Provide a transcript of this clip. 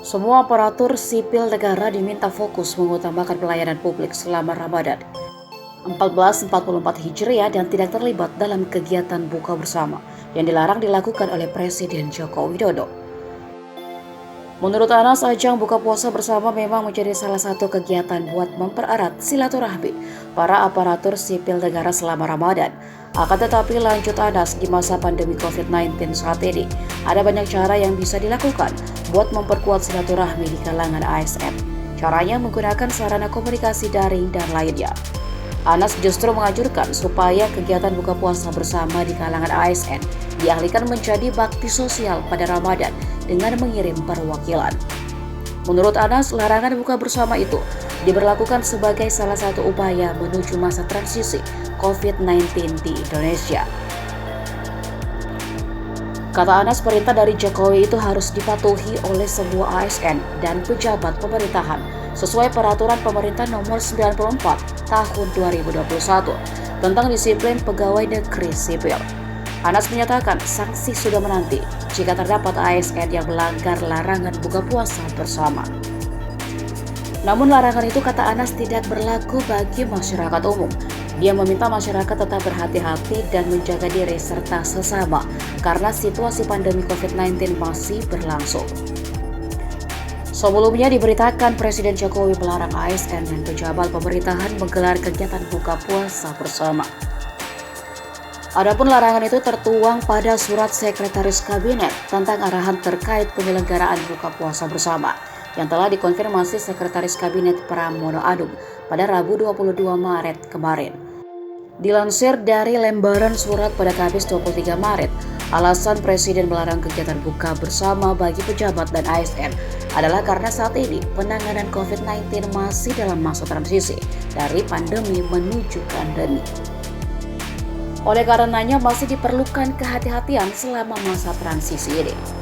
Semua aparatur sipil negara diminta fokus mengutamakan pelayanan publik selama Ramadan 1444 Hijriah dan tidak terlibat dalam kegiatan buka bersama yang dilarang dilakukan oleh Presiden Joko Widodo. Menurut Anas, ajang buka puasa bersama memang menjadi salah satu kegiatan buat mempererat silaturahmi para aparatur sipil negara selama Ramadan. Akan tetapi lanjut Anas, di masa pandemi COVID-19 saat ini, ada banyak cara yang bisa dilakukan buat memperkuat silaturahmi di kalangan ASN. Caranya menggunakan sarana komunikasi daring dan lainnya. Anas justru menganjurkan supaya kegiatan buka puasa bersama di kalangan ASN dialihkan menjadi bakti sosial pada Ramadan dengan mengirim perwakilan. Menurut Anas, larangan buka bersama itu diberlakukan sebagai salah satu upaya menuju masa transisi COVID-19 di Indonesia. Kata Anas, perintah dari Jokowi itu harus dipatuhi oleh semua ASN dan pejabat pemerintahan sesuai peraturan pemerintah nomor 94 tahun 2021 tentang disiplin pegawai negeri sipil. Anas menyatakan sanksi sudah menanti jika terdapat ASN yang melanggar larangan buka puasa bersama. Namun larangan itu, kata Anas, tidak berlaku bagi masyarakat umum. Dia meminta masyarakat tetap berhati-hati dan menjaga diri serta sesama karena situasi pandemi COVID-19 masih berlangsung. Sebelumnya diberitakan Presiden Jokowi melarang ASN dan pejabat pemerintahan menggelar kegiatan buka puasa bersama. Adapun larangan itu tertuang pada surat Sekretaris Kabinet tentang arahan terkait penyelenggaraan buka puasa bersama yang telah dikonfirmasi Sekretaris Kabinet Pramono Anung pada Rabu 22 Maret kemarin. Dilansir dari lembaran surat pada Kamis 23 Maret, alasan Presiden melarang kegiatan buka bersama bagi pejabat dan ASN adalah karena saat ini penanganan COVID-19 masih dalam masa transisi dari pandemi menuju endemi. Oleh karenanya masih diperlukan kehati-hatian selama masa transisi ini.